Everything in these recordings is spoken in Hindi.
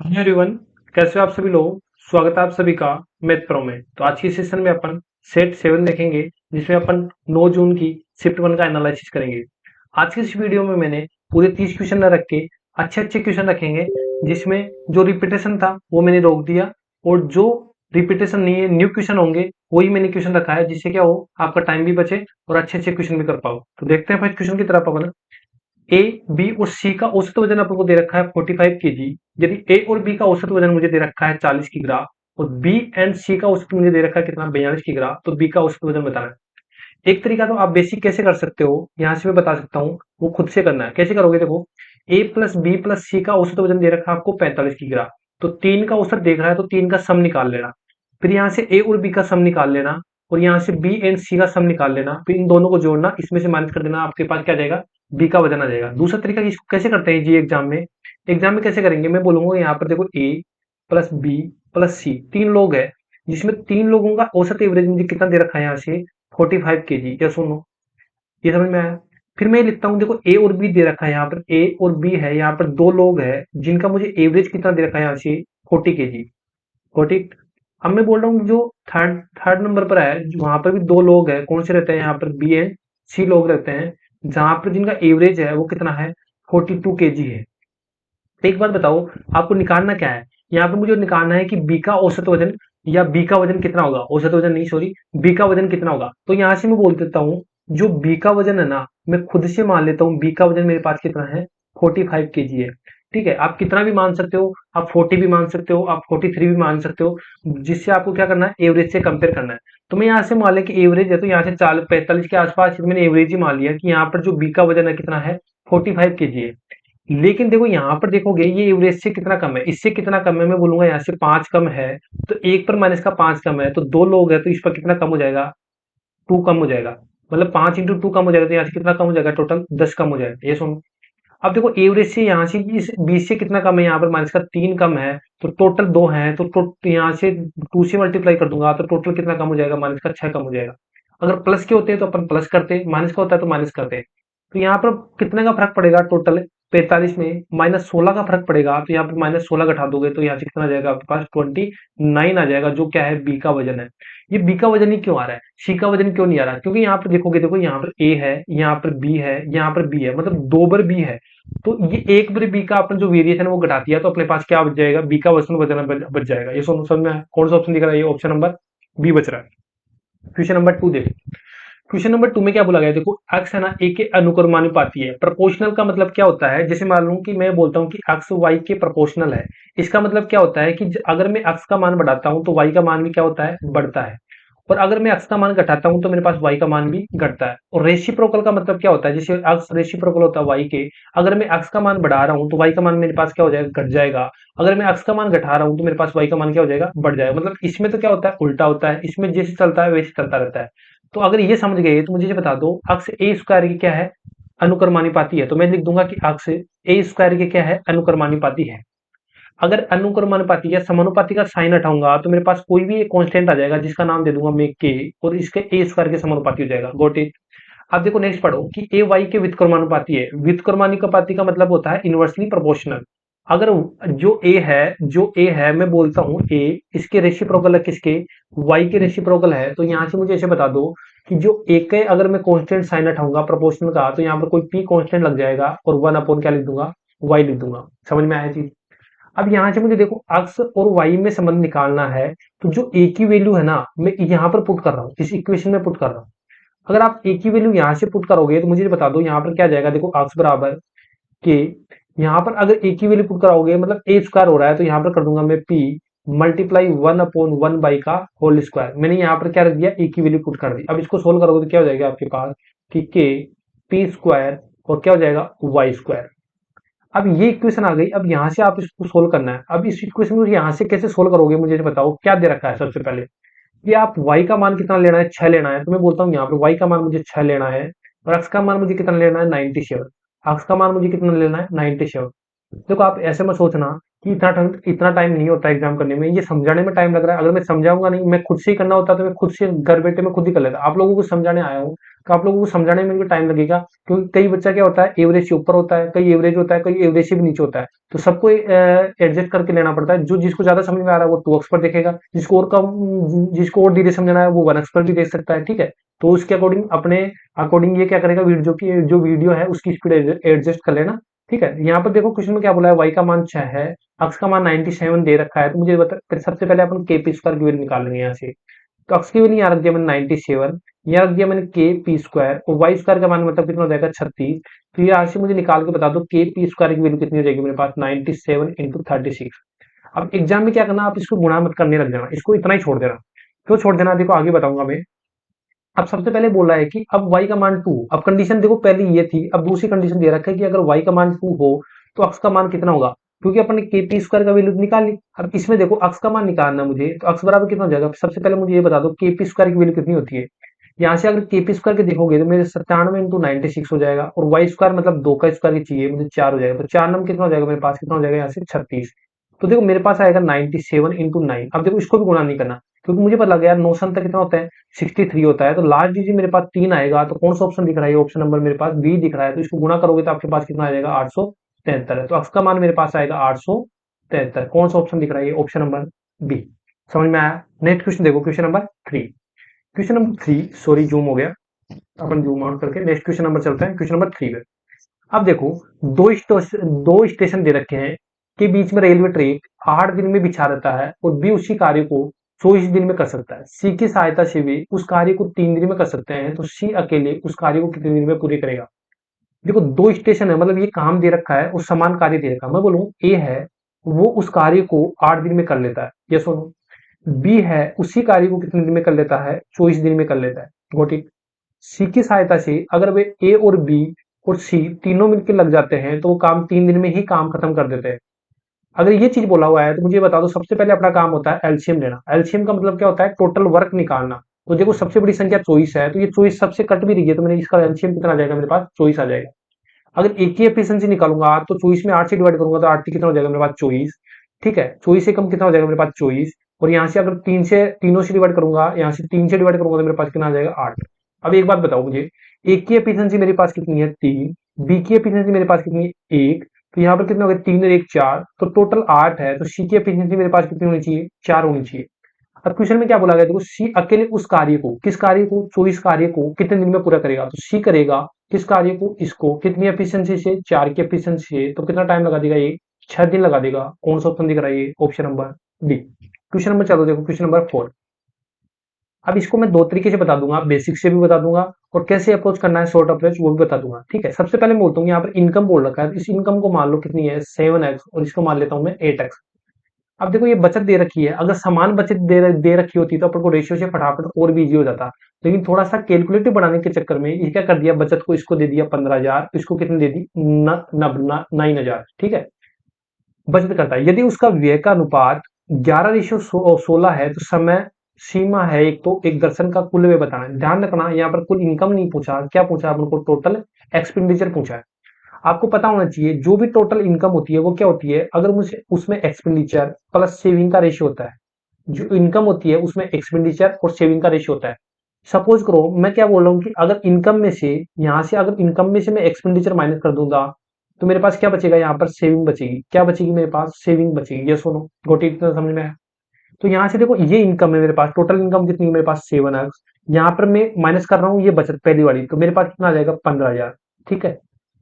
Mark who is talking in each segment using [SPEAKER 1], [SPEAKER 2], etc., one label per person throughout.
[SPEAKER 1] हेलो एवरीवन, कैसे हो आप सभी लोग। स्वागत है आप सभी का मैथ प्रो में। तो आज की सेशन में अपन सेट 7 देखेंगे, जिसमें अपन 9 जून की शिफ्ट 1 का एनालिसिस करेंगे। आज की इस वीडियो में मैंने पूरे 30 क्वेश्चन न रख के अच्छे अच्छे क्वेश्चन रखेंगे, जिसमें जो रिपीटेशन था वो मैंने रोक दिया, और जो रिपीटेशन नहीं है न्यू क्वेश्चन होंगे वही मैंने क्वेश्चन रखा है, जिससे क्या हो आपका टाइम भी बचे और अच्छे अच्छे क्वेश्चन भी कर पाओ। तो देखते हैं फर्स्ट क्वेश्चन की तरफ अपन। ए, बी और सी का औसत वजन आपको दे रखा है 45 केजी। यदि ए और बी का औसत वजन मुझे दे रखा है 40 किग्रा, और बी एंड सी का औसत मुझे दे रखा है कितना 42 किग्रा, तो बी का औसत वजन बताना है। एक तरीका तो आप बेसिक कैसे कर सकते हो, यहाँ से मैं बता सकता हूँ, वो खुद से करना है। कैसे करोगे, देखो ए प्लस बी प्लस सी का औसत वजन दे रखा है आपको 45 किग्रा, तो तीन का औसत देख रहा है तो तीन का सम निकाल लेना। फिर यहाँ से ए और बी का सम निकाल लेना, और यहाँ से बी एंड सी का सम निकाल लेना, फिर इन दोनों को जोड़ना, इसमें से माइनस कर देना, आपके पास क्या आ जाएगा, बी का वजन आ जाएगा। दूसरा तरीका इसको कैसे करते हैं जी एग्जाम में कैसे करेंगे, मैं बोलूंगा यहाँ पर देखो ए प्लस बी प्लस सी, तीन लोग है, जिसमें तीन लोगों का औसत एवरेज मुझे कितना दे रखा है यहाँ से 45 केजी, या सुनो, ये समझ में आया। फिर मैं लिखता हूँ, देखो ए और बी दे रखा है, यहाँ पर ए और बी है, यहाँ पर दो लोग है जिनका मुझे एवरेज कितना दे रखा है यहाँ से 40 केजी। 40। अब मैं बोल रहा हूँ जो थर्ड थर्ड नंबर पर है, वहां पर भी दो लोग हैं, कौन से रहते हैं यहाँ पर बी एंड सी लोग रहते हैं, जहां पर जिनका एवरेज है वो कितना है 42 केजी है। तो एक बात बताओ, आपको निकालना क्या है, यहाँ पे मुझे निकालना है कि बी का औसत वजन, या बी का वजन कितना होगा, औसत वजन नहीं सॉरी, बी का वजन कितना होगा। तो यहाँ से मैं बोल देता हूँ, जो बी का वजन है ना, मैं खुद से मान लेता हूँ बी का वजन मेरे पास कितना है 45 केजी है। ठीक है, आप कितना भी मान सकते हो, आप 40 भी मान सकते हो, आप 43 भी मान सकते हो, जिससे आपको क्या करना है, एवरेज से कंपेयर करना है। तो मैं यहाँ से मान लिया कि एवरेज है, तो यहाँ से 45 के आसपास मैंने एवरेज ही मान लिया कि यहाँ पर जो बी का वजन है कितना है 45 केजी है। लेकिन देखो यहाँ पर देखोगे ये एवरेज से कितना कम है, इससे कितना कम है, मैं बोलूंगा यहाँ से 5 कम है, तो एक पर माइनस का 5 कम है, तो दो लोग है तो इस पर कितना कम हो जाएगा, 2 कम हो जाएगा। मतलब 5 इंटू 2 कम हो जाएगा, तो यहाँ से कितना कम हो जाएगा, टोटल 10 कम हो जाएगा। ये सुनो, अब देखो एवरेज से यहाँ से इस 20 से कितना कम है, यहाँ पर माइनस का 3 कम है, तो टोटल 2 है, तो यहाँ से 2 से मल्टीप्लाई कर दूंगा, तो टोटल कितना कम हो जाएगा, माइनस का 6 कम हो जाएगा। अगर प्लस के होते हैं तो अपन प्लस करते, माइनस का होता है तो माइनस करते। तो यहाँ पर कितने का फर्क पड़ेगा, टोटल 45 में -16 का फर्क पड़ेगा, तो यहाँ पर -16 घटा दोगे तो यहाँ से कितना आ जाएगा आपके पास 29 आ जाएगा, जो क्या है बी का वजन है। ये बी का वजन ही क्यों आ रहा है, सी का वजन क्यों नहीं आ रहा, क्योंकि यहाँ पर देखोगे, देखो यहाँ पर ए है, यहाँ पर बी है, यहाँ पर बी है, मतलब दो बार बी है, तो ये एक बार बी का अपन जो वेरिएशन है वो घटा दिया, तो अपने पास क्या बच जाएगा, बी का वजन वजन बच जाएगा। ये समझ में आया? कौन सा ऑप्शन दिख रहा है, ये ऑप्शन नंबर बी बच रहा है। क्वेश्चन नंबर 2 देख। क्वेश्चन नंबर 2 में क्या बोला गया है, देखो एक्स है ना ए के अनुक्रमानुपाती है। प्रोपोर्शनल का मतलब क्या होता है, जैसे मान लूं कि मैं बोलता हूं कि एक्स वाई के प्रोपोर्शनल है, इसका मतलब क्या होता है कि अगर मैं एक्स का मान बढ़ाता हूं तो वाई का मान भी क्या होता है, बढ़ता है, और अगर मैं एक्स का मान घटाता हूं तो मेरे पास वाई का मान भी घटता है। और रेसिप्रोकल का मतलब क्या होता है, जैसे एक्स रेसिप्रोकल होता है वाई के, अगर मैं एक्स का मान बढ़ा रहा हूं तो वाई का मान मेरे पास क्या हो जाएगा, घट जाएगा। अगर मैं एक्स का मान घटा रहा हूं तो मेरे पास वाई का मान क्या हो जाएगा, बढ़ जाएगा। मतलब इसमें तो क्या होता है, उल्टा होता है, इसमें जैसे चलता है वैसे चलता रहता है। तो अगर ये समझ गए तो मुझे ये बता दो, अक्स ए स्क्वायर की क्या है, अनुक्रमानुपाती है। तो मैं लिख दूंगा कि अक्स ए स्क्वायर की क्या है, अनुक्रमानुपाती है। अगर अनुक्रमानुपाती या समानुपाती का साइन हटाऊंगा तो मेरे पास कोई भी एक कांस्टेंट आ जाएगा, जिसका नाम दे दूंगा मैं के, और इसके ए स्क्वायर के समानुपाती हो जाएगा। Got it. अब देखो नेक्स्ट पढ़ो कि ए वाई के व्युत्क्रमानुपाती है। व्युत्क्रमानुपाती का मतलब होता है इनवर्सली प्रोपोर्शनल। अगर जो ए है मैं बोलता हूँ ए, इसके रेसिप्रोकल है किसके, वाई के रेसिप्रोकल है, तो यहाँ से मुझे ऐसे बता दो कि जो ए के अगर मैं कांस्टेंट साइन हटाऊंगा प्रोपोर्शनल का, तो यहाँ पर कोई पी कांस्टेंट लग जाएगा, और 1 अपॉन क्या लिख दूंगा, वाई लिख दूंगा। समझ में आया चीज। अब यहाँ से मुझे देखो एक्स और वाई में संबंध निकालना है, तो जो ए की वैल्यू है ना, मैं यहाँ पर पुट कर रहा हूँ, इस इक्वेशन में पुट कर रहा हूँ। अगर आप ए की वैल्यू यहाँ से पुट करोगे तो मुझे बता दो यहाँ पर क्या जाएगा, देखो एक्स बराबर के, यहाँ पर अगर ए की वैल्यू पुट कराओगे मतलब ए स्क्वायर हो रहा है, तो यहाँ पर कर दूंगा मैं पी मल्टीप्लाई 1/1 बाई का होल स्क्वायर। मैंने यहाँ पर क्या रख दिया, ए की वैल्यू पुट कर दी। अब इसको सोल्व करोगे तो क्या हो जाएगा आपके पास कि के पी स्क्वायर और क्या हो जाएगा वाई स्क्वायर। अब ये इक्वेशन आ गई, अब यहाँ से आप इसको सोल्व करना है। अब इस इक्वेशन को यहाँ से कैसे सोल्व करोगे, मुझे बताओ क्या दे रखा है। सबसे पहले कि आप y का मान कितना लेना है, 6 लेना है, तो मैं बोलता हूँ यहाँ पर y का मान मुझे 6 लेना है, और x का मान मुझे कितना लेना है 97। x का मान मुझे कितना लेना है 97। देखो आप ऐसे मत सोचना कि इतना टाइम नहीं होता एग्जाम करने में, ये समझाने में टाइम लग रहा है। अगर मैं समझाऊंगा नहीं, मैं खुद से ही करना होता तो मैं खुद से घर बैठे मैं खुद ही कर लेता। आप लोगों को समझाने आया हूँ तो आप लोगों को समझाने में भी टाइम लगेगा, क्योंकि कई बच्चा क्या होता है, एवरेज से ऊपर होता है, कई एवरेज होता है, कई एवरेज से भी नीचे होता है। तो सबको एडजस्ट करके लेना पड़ता है। जो जिसको ज्यादा समझ में आ रहा है वो 2x पर देखेगा, जिसको और धीरे समझना है वो 1x पर भी देख सकता है, ठीक है। तो उसके अकॉर्डिंग ये क्या करेगा, वीडियो की जो वीडियो है उसकी स्पीड एडजस्ट कर लेना, ठीक है। यहाँ पर देखो क्वेश्चन में क्या बोला है, y का मान 6 है, अक्स का मान 97 दे रखा है। तो मुझे बता, सबसे पहले अपन के पी स्क्वायर की वैल्यू निकाल लेंगे यहाँ से। तो अक्स की वैल्यू यहाँ रख दिया मैंने 97, यहाँ रख दिया मैंने के पी स्क्वायर, और वाई स्क्वायर का मान मतलब कितना हो जाएगा 36। तो ये यहाँ से मुझे निकाल के बता दो के पी स्क्वायर की वैल्यू कितनी हो जाएगी मेरे पास, 97 इंटू 36। अब एग्जाम में क्या करना, आप इसको गुणा मत करने लग जाना, इसको इतना ही छोड़ देना। क्यों छोड़ देना, देखो आगे बताऊंगा मैं। अब सबसे पहले बोला है कि अब y का मान 2, अब कंडीशन देखो पहले ये थी, अब दूसरी कंडीशन दे रखा है कि अगर y का मान 2 हो तो अक्स का मान कितना होगा, क्योंकि अपन ने के पी स्क्वायर का वैल्यू निकाल ली। अब इसमें देखो अक्स का मान निकालना मुझे, तो अक्स बराबर कितना हो जाएगा, सबसे पहले मुझे ये बता दो के पी स्क्वायर की वैल्यू कितनी होती है। यहाँ से अगर के पी स्क्वायर के देखोगे तो मेरे 97 इंटू 96 हो जाएगा, और वाई स्क्वायर मतलब 2 का स्क्वायर चाहिए मुझे, 4 हो जाएगा। तो 4 नंबर कितना हो जाएगा मेरे पास, कितना हो जाएगा यहाँ से 36। तो देखो मेरे पास आएगा 97 इंटू 9। अब देखो इसको भी गुणा नहीं करना, क्योंकि मुझे पता लग गया नोशन तक कितना होता है, 63 होता है। तो लास्ट डिजिट मेरे पास 3 आएगा, तो कौन सा ऑप्शन दिख रहा है, ऑप्शन नंबर मेरे पास बी दिख रहा है। तो इसको गुणा करोगे तो आपके पास कितना आ जाएगा, 873 है। तो अक्स का मान मेरे पास आएगा 873। कौन सा ऑप्शन दिख रहा है, ऑप्शन नंबर बी। समझ में आया। नेक्स्ट क्वेश्चन देखो, question number 3। Question number 3, sorry zoom हो गया, अपन जूम आउट करके नेक्स्ट क्वेश्चन नंबर चलते हैं, क्वेश्चन नंबर 3 पे। अब देखो दो स्टेशन दे रखे हैं, के बीच में रेलवे ट्रैक 8 दिन में बिछा रहता है, और बी उसी कार्य को 24 दिन में कर सकता है। सी की सहायता से भी उस कार्य को 3 दिन में कर सकते हैं, तो सी अकेले उस कार्य को कितने दिन में पूरी करेगा। देखो दो स्टेशन है, मतलब ये काम दे रखा है और समान कार्य दे रखा है। मैं बोलूँ ए है, वो उस कार्य को 8 दिन में कर लेता है, ये सुनो। बी है, उसी कार्य को कितने दिन में कर लेता है, 24 दिन में कर लेता है। Got it. सी की सहायता से अगर वे ए और बी और सी तीनों मिलकर लग जाते हैं तो वो काम 3 दिन में ही काम खत्म कर देते हैं। अगर ये चीज बोला हुआ है तो मुझे बता दो, सबसे पहले अपना काम होता है एलसीएम लेना। एलसीएम का मतलब क्या होता है, टोटल वर्क निकालना। तो देखो सबसे बड़ी संख्या 24 है, तो ये 24 सबसे कट भी रही है, तो मैंने इसका एलसीएम कितना आ जाएगा मेरे पास, 24 आ जाएगा। अगर एक ही एफिशिएंसी निकालूंगा तो 24 में 8 से डिवाइड करूंगा तो 8 कितना हो जाएगा मेरे पास, 24। ठीक है, 24 से कम कितना हो जाएगा मेरे पास, 24। और यहाँ से अगर तीनों से डिवाइड करूंगा, यहाँ से 3 से डिवाइड करूंगा तो मेरे पास कितना आ जाएगा, 8। अब एक बात बताओ मुझे, एक की एफिशिएंसी मेरे पास कितनी है, 3। बी की एफिशिएंसी मेरे पास कितनी है, 1। तो यहाँ पर कितना हो गया, 3 और 1 4, तो टोटल 8 है। तो सी की एफिशिएंसी मेरे पास कितनी होनी चाहिए, 4 होनी चाहिए। अब क्वेश्चन में क्या बोला गया, देखो सी अकेले उस कार्य को, किस कार्य को, 24 कार्य को कितने दिन में पूरा करेगा। तो सी करेगा किस कार्य को, इसको, कितनी एफिशिएंसी से, 4 की एफिशिएंसी से। तो कितना टाइम लगा देगा ये, 6 दिन लगा देगा। कौन सा ऑप्शन दिख रहा है, ये option number D. Question number चलो देखो, क्वेश्चन नंबर 4। अब इसको मैं दो तरीके से बता दूंगा, बेसिक से भी बता दूंगा, और कैसे अप्रोच करना है शॉर्ट अप्रोच वो भी बता दूंगा, ठीक है। सबसे पहले मैं बोलता हूँ यहाँ पर इनकम बोल रखा है, तो इस इनकम को मान लो कितनी है, 7x, और इसको मान लेता हूँ मैं 8x। अब देखो ये बचत दे रखी है, अगर समान बचत दे रखी होती तो अपन को रेशियो से फटाफट और भी इजी हो जाता। लेकिन थोड़ा सा कैलकुलेटिव बनाने के चक्कर में ये क्या कर दिया, बचत को इसको दे दिया 15,000, इसको कितने दे दी, 9,000, ठीक है। बचत करता है, यदि उसका व्यय का अनुपात 11:16 है तो समय सीमा है एक, तो एक दर्शन का कुल व्यय बताना है। ध्यान रखना यहाँ पर कुल इनकम नहीं पूछा, क्या पूछा अपन को, टोटल एक्सपेंडिचर पूछा है। आपको पता होना चाहिए जो भी टोटल इनकम होती है वो क्या होती है, अगर मुझे उसमें एक्सपेंडिचर प्लस सेविंग का रेशियो होता है। जो इनकम होती है उसमें एक्सपेंडिचर और सेविंग का रेशियो होता है। सपोज करो मैं क्या बोल रहा हूँ कि अगर इनकम में से, यहाँ से अगर इनकम में से मैं एक्सपेंडिचर माइनस कर दूंगा तो मेरे पास क्या बचेगा, यहाँ पर सेविंग बचेगी। क्या बचेगी मेरे पास, सेविंग बचेगी। ये सुनो, गोटी इतना समझ में आया। तो यहाँ से देखो ये इनकम है मेरे पास, टोटल इनकम कितनी है मेरे पास, 7x। यहाँ पर मैं माइनस कर रहा हूँ ये बचत पहली वाली, तो मेरे पास कितना आ जाएगा, 15,000, ठीक है।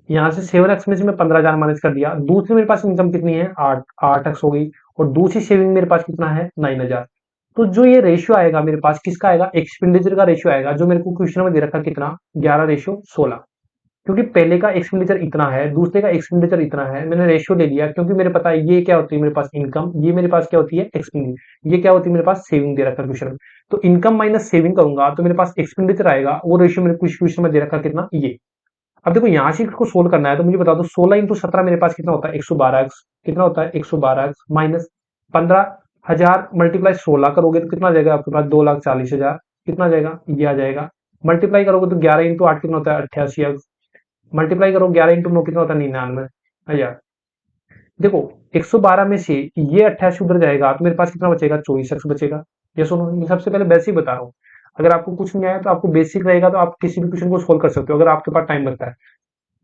[SPEAKER 1] यहाँ से 7x में से मैं 15,000 माइनस कर दिया। दूसरी मेरे पास इनकम कितनी है, 8x हो गई। और दूसरी सेविंग मेरे पास कितना है, 9,000। तो जो ये रेशियो आएगा मेरे पास किसका आएगा, एक्सपेंडिचर का रेशियो आएगा, जो मेरे को क्वेश्चन में दे रखा कितना, 11:16। क्योंकि पहले का एक्सपेंडिचर इतना है, दूसरे का एक्सपेंडिचर इतना है, मैंने रेशियो ले लिया, क्योंकि मेरे पता है ये क्या होती है मेरे पास इनकम, ये मेरे पास क्या होती है एक्सपेंडिचर, ये क्या होती है मेरे पास सेविंग दे रखा क्वेश्चन में। तो इनकम माइनस सेविंग करूंगा तो मेरे पास एक्सपेंडिचर आएगा, वो रेशियो मेरे कुछ क्वेश्चन में दे रखा कितना, ये। अब देखो यहाँ से इसको सोल्व करना है, तो मुझे बता दो 16 × 17 मेरे पास कितना होता है, 112x। कितना होता है, 112x माइनस 15,000 मल्टीप्लाई 16 करोगे तो कितना आ जाएगा आपके पास, 2,40,000। कितना आ जाएगा, ये आ जाएगा। मल्टीप्लाई करोगे तो 11 × 8 कितना होता है, 88x। मल्टीप्लाई करो 11 × 9 कितना होता है, 99,000। देखो 112 में से ये 88 उधर जाएगा तो मेरे पास कितना बचेगा, 24x बचेगा। ये सुनो, ये सबसे पहले बेसिक बता रहा हूँ। अगर आपको कुछ नहीं आया तो आपको बेसिक रहेगा तो आप किसी भी क्वेश्चन को सोल्व कर सकते हो अगर आपके पास टाइम लगता है।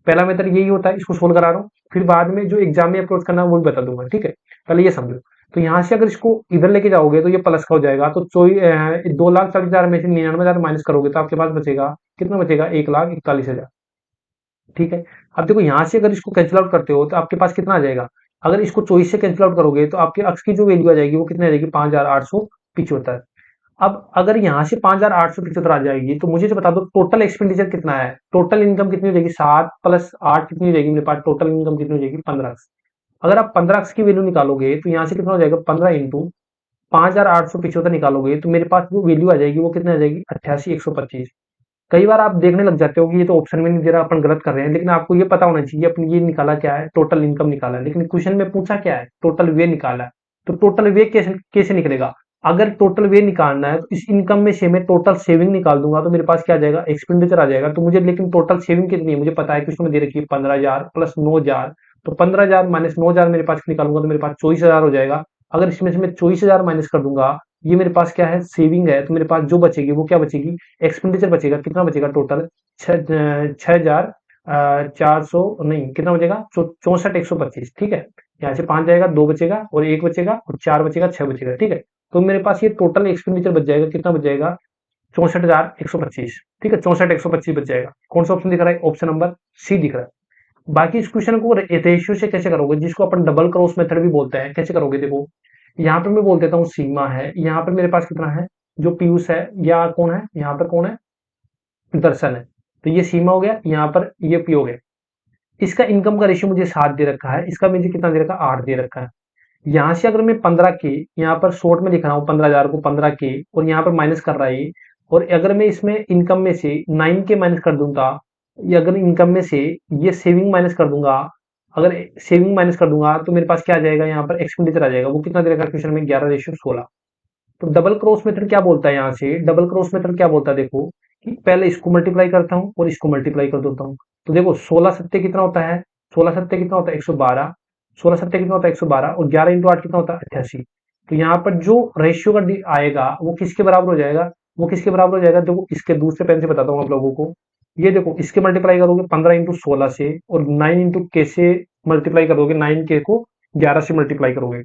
[SPEAKER 1] पहला मेथड यही होता है, इसको सोल्व करा रहा हूँ, फिर बाद में जो एग्जाम में अप्रोच करना है वो भी बता दूंगा, ठीक है। पहले ये समझो। तो यहाँ से अगर इसको इधर लेके जाओगे तो ये प्लस का हो जाएगा, तो 2,40,000 में से 99,000 माइनस करोगे तो आपके पास बचेगा कितना, बचेगा 1,41,000, ठीक है। अब देखो यहाँ से अगर इसको कैंसिल आउट करते हो तो आपके पास कितना आ जाएगा, अगर इसको 24 से कैंसिल आउट करोगे तो आपके अक्स की जो वैल्यू आ जाएगी वो कितनी आ जाएगी, 5,875। अब अगर यहाँ से 5,875 आ जाएगी तो मुझे जो बता दो टोटल एक्सपेंडिचर कितना है, टोटल इनकम कितनी हो जाएगी, 7 + 8 कितनी हो जाएगी मेरे पास, टोटल इनकम कितनी हो जाएगी, 15x। अगर आप 15x की वैल्यू निकालोगे तो यहाँ से कितना हो जाएगा, 15 इंटू 5,875 निकालोगे तो मेरे पास जो वैल्यू आ जाएगी वो कितनी आ जाएगी, 88,125। कई बार आप देखने लग जाते हो कि ये तो ऑप्शन में नहीं दे रहा, अपन गलत कर रहे हैं, लेकिन आपको ये पता होना चाहिए अपन ये निकाला क्या है, टोटल इनकम निकाला है, लेकिन क्वेश्चन में पूछा क्या है, टोटल वे निकाला है। तो टोटल वे कैसे कैसे निकलेगा, अगर टोटल वे निकालना है तो इस इनकम में से मैं टोटल सेविंग निकाल दूंगा तो मेरे पास क्या आ जाएगा, एक्सपेंडिचर आ जाएगा। तो मुझे लेकिन टोटल सेविंग कितनी है मुझे पता है, क्वेश्चन में दे रखी है 15,000 + 9,000। तो 15,000 माइनस 9,000 मेरे पास निकालूंगा तो मेरे पास 24,000 हो जाएगा। अगर इसमें से मैं 24,000 माइनस कर दूंगा, ये मेरे पास क्या है, सेविंग है, तो मेरे पास जो बचेगी वो क्या बचेगी, एक्सपेंडिचर बचेगा। कितना बचेगा टोटल, 6,400 नहीं, कितना बचेगा, 64,125, ठीक है। यहाँ से 5 जाएगा, 2 बचेगा और 1 बचेगा और 4 बचेगा, 6 बचेगा, ठीक है। तो मेरे पास ये टोटल एक्सपेंडिचर बच जाएगा, कितना बच जाएगा, 64,125, ठीक है, 64,125 बच जाएगा। कौन सा ऑप्शन दिख रहा है, ऑप्शन नंबर सी दिख रहा है। बाकी इस क्वेश्चन को रेशियो से कैसे करोगे, जिसको अपन डबल क्रॉस मेथड भी बोलते हैं, कैसे करोगे, देखो यहाँ पे मैं बोल देता हूँ सीमा है, यहाँ पर मेरे पास कितना है, जो पीयूष है या कौन है, यहाँ पर कौन है, दर्शन है। तो ये सीमा हो गया, यहाँ पर ये पी हो गया। इसका इनकम का रेशियो मुझे 7 दे रखा है, इसका मुझे कितना दे रखा है, 8 दे रखा है। यहाँ से अगर मैं 15 के, यहाँ पर शॉर्ट में लिख रहा हूँ 15,000 को 15 के, और यहाँ पर माइनस कर रहा है ये, और अगर मैं इसमें इनकम में से 9 के माइनस कर दूंगा, या अगर इनकम में से ये सेविंग माइनस कर दूंगा, अगर सेविंग माइनस कर दूंगा तो मेरे पास क्या आ जाएगा, यहाँ पर एक्सपेंडिचर आ जाएगा, वो कितना दे रखा है क्वेश्चन में, 11:16। तो डबल क्रॉस मेथड क्या बोलता है, यहाँ से डबल क्रॉस मेथड क्या बोलता है, देखो कि पहले इसको मल्टीप्लाई करता हूँ और इसको मल्टीप्लाई कर देता हूँ। तो देखो 16 सत्ते कितना होता है, 16 सत्ते कितना होता है, 112। 16 सत्ते कितना होता है, 112, और 11 इंटू 8 कितना होता है, 88। तो यहाँ पर जो रेशियो का आएगा वो किसके बराबर हो जाएगा, वो किसके बराबर हो जाएगा, देखो इसके दूसरे पेन से बताता हूँ आप लोगों को। ये देखो इसके मल्टीप्लाई करोगे 15 इंटू 16 से, और 9 इंटू के से मल्टीप्लाई करोगे, 9 के को 11 से मल्टीप्लाई करोगे।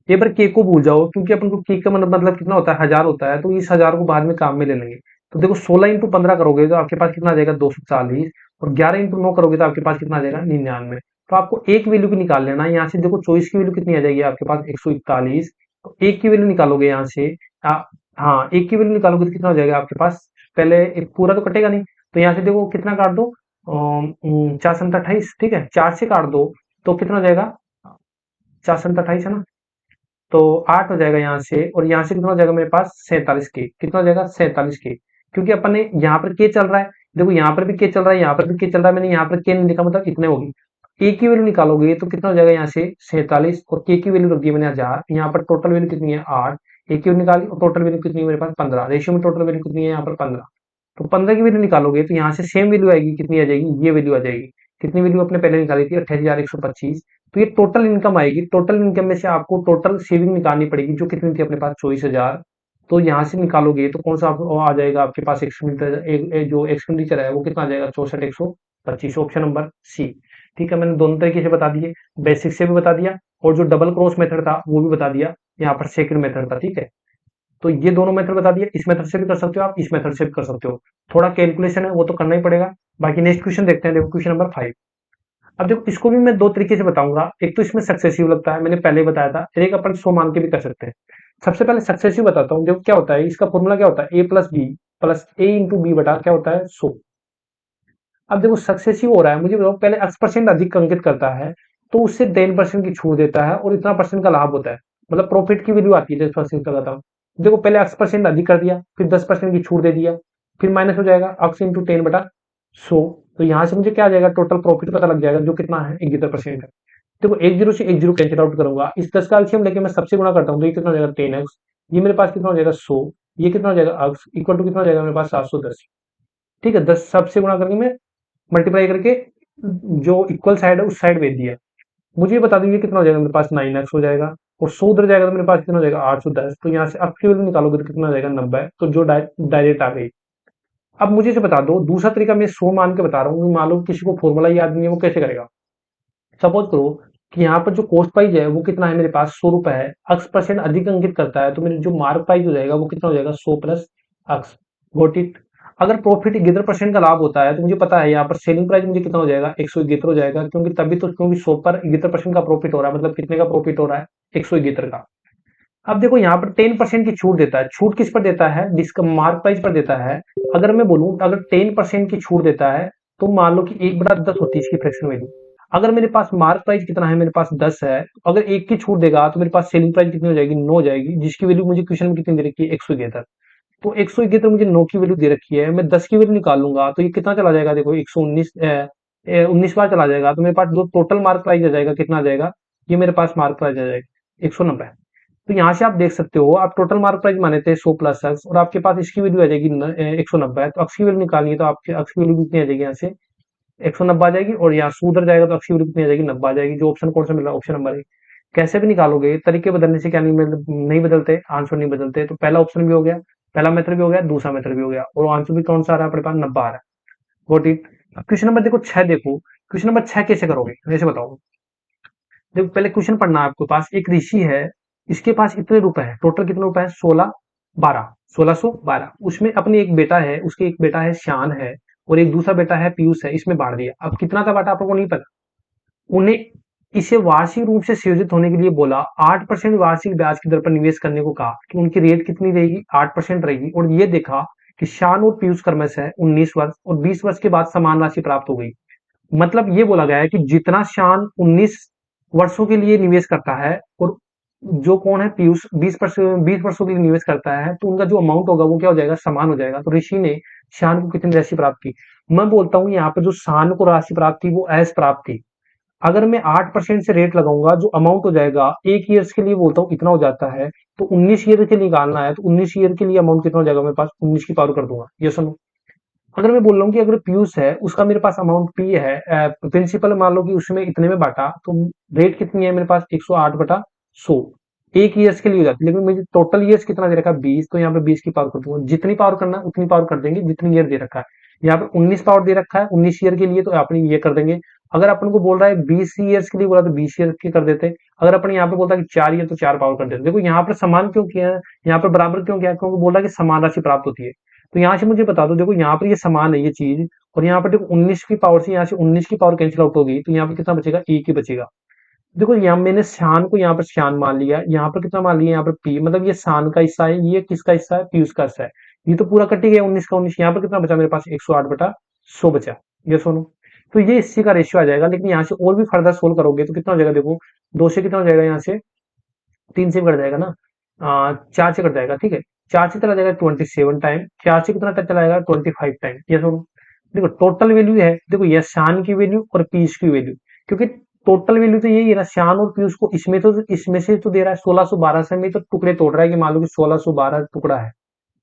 [SPEAKER 1] एक बार के को भूल जाओ, क्योंकि अपन को के का मतलब कितना होता है, 1000 होता है, तो इस 1000 को बाद में काम में ले लेंगे। तो देखो 16 इंटू 15 करोगे तो आपके पास कितना आ जाएगा, 240, और 11 इंटू 9 करोगे तो आपके पास कितना आ जाएगा, 99। तो आपको एक वैल्यू की निकाल लेना है। यहाँ से देखो 24 की वैल्यू कितनी आ जाएगी आपके पास, 141। तो एक की वैल्यू निकालोगे यहाँ से, हाँ एक की वैल्यू निकालोगे तो कितना हो जाएगा आपके पास, पहले एक पूरा तो कटेगा नहीं, तो यहाँ से देखो कितना काट दो, 4×7 = 28, ठीक है, 4 से काट दो तो कितना हो जाएगा, 4×7 = 28 है ना, तो 8 हो जाएगा यहाँ से, और यहाँ से कितना हो जाएगा मेरे पास, 47 के, कितना हो जाएगा, 47 के, क्योंकि अपन ने यहाँ पर के चल रहा है, देखो यहाँ पर भी के चल रहा है, यहाँ पर भी के चल रहा है, मैंने यहाँ पर के नहीं लिखा, मतलब इतने होगी। ए की वैल्यू निकालोगे तो कितना हो जाएगा, यहाँ से 47, और के की वैल्यू रख दी मैंने 1000, यहाँ पर टोटल वैल्यू कितनी है, 8। ए की वैल्यू निकाली और टोटल वैल्यू कितनी है मेरे पास, 15, रेशियो में टोटल वैल्यू कितनी है यहाँ पर, 15। तो 15 की वैल्यू निकालोगे तो यहाँ से सेम वैल्यू आएगी, कितनी आ जाएगी, ये वैल्यू आ जाएगी। कितनी वैल्यू अपने पहले निकाली थी, 28,125। तो ये टोटल इनकम आएगी, टोटल इनकम में से आपको टोटल सेविंग निकालनी पड़ेगी, जो कितनी थी अपने पास, 24,000। तो यहाँ से निकालोगे तो कौन सा आ जाएगा आपके पास, एक्सपेंडिचर जो एक्सपेंडिचर है वो कितना आ जाएगा, 64,125, ऑप्शन नंबर सी। ठीक है, मैंने दोनों तरीके से बता दिए, बेसिक से भी बता दिया, और जो डबल क्रॉस मेथड था वो भी बता दिया, यहाँ पर सेकंड मेथड था, ठीक है। तो ये दोनों मेथड बता दिया, इस मेथड से भी कर सकते हो आप, इस मेथड से भी कर सकते हो। थोड़ा कैलकुलेशन है वो तो करना ही पड़ेगा। बाकी नेक्स्ट क्वेश्चन देखते हैं, देखो क्वेश्चन नंबर 5। अब देखो इसको भी मैं दो तरीके से बताऊंगा, एक तो इसमें सक्सेसिव लगता है, मैंने पहले ही बताया था, एक अपन 100 मान के भी कर सकते हैं। सबसे पहले सक्सेसिव बताता हूँ, देखो क्या होता है, इसका फॉर्मूला क्या होता है, a+b+a इंटू बी बटा क्या होता है, 100। अब देखो सक्सेसिव हो रहा है, मुझे बताओ पहले x% अधिक अंकित करता है तो उससे 10% की छूट देता है और इतना परसेंट का लाभ होता है, मतलब प्रॉफिट की वैल्यू आती है 10% का बताओ। देखो पहले x% अधिक कर दिया, फिर 10% की छूट दे दिया, फिर माइनस हो जाएगा x इंटू 10/100। तो यहाँ से मुझे क्या आ जाएगा, टोटल प्रॉफिट पता लग जाएगा, जो कितना है 71% है। देखो 10 से 10 कैंसिल आउट करूंगा, इस 10 का एलसीएम लेके मैं सबसे गुणा करता हूँ तो ये कितना हो जाएगा, 10x। ये मेरे पास कितना हो जाएगा, 100। ये कितना हो जाएगा, x इक्वल टू कितना हो जाएगा मेरे पास, 710। ठीक है, 10 सबसे गुणा करके मैं मल्टीप्लाई करके जो इक्वल साइड है उस साइड भेज दिया। मुझे ये बता दीजिए कितना हो जाएगा, मेरे पास 9x हो जाएगा, और 100 उधर जाएगा तो मेरे पास कितना हो जाएगा 810। तो यहाँ से अब की वैल्यू निकालोगे तो कितना हो जाएगा 90, तो जो डायरेक्ट आ गई। अब मुझे इसे बता दो, दूसरा तरीका मैं 100 मान के बता रहा हूँ, मान लो किसी को फॉर्मूला याद नहीं है, वो कैसे करेगा। सपोज करो कि यहाँ पर जो कॉस्ट प्राइस है वो कितना है, मेरे पास 100 रुपए है, अक्स परसेंट अधिक अंकित करता है, तो मेरे जो मार्क प्राइस हो जाएगा वो कितना हो जाएगा 100 प्लस अक्स। Got it. अगर प्रॉफिट 11% का लाभ होता है तो मुझे पता है यहाँ पर सेलिंग प्राइस मुझे कितना हो जाएगा 171 हो जाएगा, क्योंकि तभी तो, क्योंकि 100 पर 11% का प्रॉफिट हो रहा है, मतलब कितने का प्रॉफिट हो रहा है 171 का। अब देखो यहाँ पर 10% की छूट देता है, छूट किस पर देता है, जिसका मार्क प्राइस पर देता है। अगर मैं बोलूं अगर 10% की छूट देता है, तो मान लो कि 1/10 होती है इसकी फ्रैक्शन वैल्यू। अगर मेरे पास मार्क प्राइस कितना है, मेरे पास 10 है, तो अगर एक की छूट देगा तो मेरे पास सेलिंग प्राइस कितनी हो जाएगी 9 हो जाएगी, जिसकी वैल्यू मुझे क्वेश्चन में कितनी दे रखी है 171। तो 171 मुझे 9 की वैल्यू दे रखी है, मैं 10 की वैल्यू निकालूंगा तो ये कितना चला जाएगा, देखो 119 19 बार चला जाएगा, तो मेरे पास जो टोटल मार्क प्राइस आ जाएगा कितना आ जाएगा, ये मेरे पास मार्क प्राइस आ जाएगा 190। तो यहाँ से आप देख सकते हो, आप टोटल मार्क प्राइस माने थे 100 प्लस एक्स, और आपके पास इसकी वैल्यू आ जाएगी 190। तो अक्स की वैल्यू निकालनी है, तो आपके अक्स की वैल्यू कितनी आ जाएगी, यहाँ से 190 आ जाएगी, और यहाँ से उधर जाएगा तो अक्स की वैल्यू कितनी आ जाएगी 90 आ जाएगी। जो ऑप्शन कौन सा मिल रहा है, ऑप्शन नंबर ए। कैसे भी निकालोगे, तरीके बदलने से क्या नहीं नहीं बदलते, आंसर नहीं बदलते। तो पहला ऑप्शन भी हो गया, पहला मेथड भी हो गया, दूसरा मेथड भी हो गया, और आंसर भी कौन सा आ रहा है अपने पास 90 आ रहा है। Got it. अब क्वेश्चन नंबर देखो 6 देखो, क्वेश्चन नंबर 6 कैसे करोगे वैसे बताओ। देखो पहले क्वेश्चन पढ़ना है आपके पास, एक ऋषि है, इसके पास इतने रुपए हैं, टोटल कितने रुपए हैं 1612 उसमें अपने एक बेटा है, उसके एक बेटा है श्यान है, और एक दूसरा बेटा है पीयूष है, इसमें बांट दिया। अब कितना था बांटा आप लोगों को नहीं पता। उन्हें इसे वार्षिक रूप से संयोजित होने के लिए बोला, 8% वार्षिक ब्याज की दर पर निवेश करने को कहा, कि उनकी रेट कितनी रहेगी 8% रहेगी, और ये देखा कि शान और पीयूष क्रमश है 19 वर्ष और 20 वर्ष के बाद समान राशि प्राप्त हो गई। मतलब ये बोला गया है कि जितना शान 19 वर्षों के लिए निवेश करता है, और जो कौन है पीयूष 20 वर्षों के लिए निवेश करता है, तो उनका जो अमाउंट होगा वो क्या हो जाएगा, समान हो जाएगा। तो ऋषि ने शान को कितनी राशि प्राप्त की। मैं बोलता हूँ यहाँ पे जो शान को राशि प्राप्त थी वो ऐस प्राप्त थी। अगर मैं 8% से रेट लगाऊंगा, जो अमाउंट हो जाएगा एक ईयर्स के लिए बोलता हूँ इतना हो जाता है, तो 19 ईयर के लिए निकालना है, तो 19 ईयर के लिए अमाउंट कितना हो जाएगा मेरे पास, 19 की पावर कर दूंगा, ये सुनो। अगर मैं बोल रहा हूँ कि अगर पीयूष है, उसका मेरे पास अमाउंट पी है, प्रिंसिपल मान लो कि उसमें इतने में बांटा, तो रेट कितनी है मेरे पास 108/100, एक ईयर्स के लिए हो जाती है। लेकिन मुझे टोटल ईयर्स कितना दे रखा है 20, तो यहाँ पे 20 की पावर कर दूंगा, जितनी पावर करना है उतनी पावर कर देंगे जितनी ईयर दे रखा है। यहाँ पे 19 पावर दे रखा है 19 ईयर के लिए, तो अपने ये कर देंगे। अगर अपन को बोल रहा है 20 ईयर्स के लिए बोला, तो 20 ईयर के कर देते। अगर अपन यहाँ पे बोलता है कि 4 ईयर, तो 4 पावर कर देते। देखो यहाँ पर समान क्यों किया है, यहाँ पर बराबर क्यों किया है, क्योंकि बोल रहा है कि समान राशि प्राप्त होती है। तो यहाँ से मुझे बता दो, देखो यहाँ पर ये समान है ये चीज, और यहाँ पर देखो 19 की पावर से यहाँ से 19 की पावर कैंसिल आउट होगी, तो यहाँ पर कितना बचेगा, एक ही बचेगा। देखो यहाँ मैंने शान को यहाँ पर शान मान लिया, यहाँ पर कितना मान लिया, यहाँ पर पी, मतलब ये शान का हिस्सा है, ये किसका हिस्सा है, पीयूष का हिस्सा है। ये तो पूरा कट ही गया 19 का 19, यहाँ पर कितना बचा मेरे पास 108/100 बचा। ये सुनो, तो ये इसी का रेशियो आ जाएगा। लेकिन यहाँ से और भी फर्दर सोल्व करोगे तो कितना हो जाएगा, देखो 2 से कितना हो जाएगा, यहाँ से 3 से कट जाएगा ना, 4 से कट जाएगा, ठीक है। 4 से चला जाएगा 27 टाइम, 4 से कितना चला जाएगा 25 टाइम। ये सुनो, देखो टोटल वैल्यू है, देखो ये शान की वैल्यू और पीयूष की वैल्यू, क्योंकि टोटल वैल्यू तो यही है ना, शान और पीयूष को इसमें से तो दे रहा है 1612 से, में तो टुकड़े तोड़ रहा है कि मान लो कि 1612 टुकड़ा है,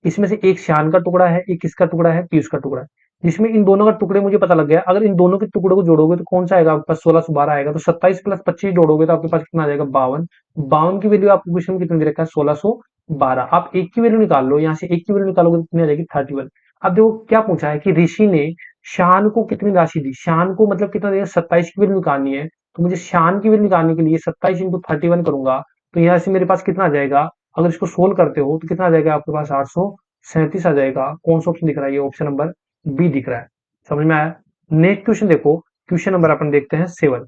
[SPEAKER 1] इसमें से एक शान का टुकड़ा है, एक किसका टुकड़ा है, पीयूष का टुकड़ा है। जिसमें इन दोनों का टुकड़े मुझे पता लग गया, अगर इन दोनों के टुकड़ों को जोड़ोगे तो कौन सा आएगा आपके पास 1612 आएगा, तो 27 प्लस 25 जोड़ोगे तो आपके पास कितना आ जाएगा 52। 52 की वैल्यू आपको क्वेश्चन में कितनी दे रखा है 1612। आप एक की वैल्यू निकाल लो, यहाँ से एक की वैल्यू निकालोगे तो कितनी आ जाएगी 31। अब देखो क्या पूछा है कि ऋषि ने शान को कितनी राशि दी, शान को मतलब कितना देगा 27 की वैल्यू निकालनी है, तो मुझे शान की वैल्यू निकालने के लिए 27 इंटू 31 करूंगा, तो यहाँ से मेरे पास कितना आ जाएगा, अगर इसको सोल्व करते हो तो कितना आ जाएगा आपके पास 837 आ जाएगा। कौन सा ऑप्शन दिख रहा है, ये ऑप्शन नंबर बी दिख रहा है। समझ में आया। नेक्स्ट क्वेश्चन देखो, क्वेश्चन नंबर अपन देखते हैं 7।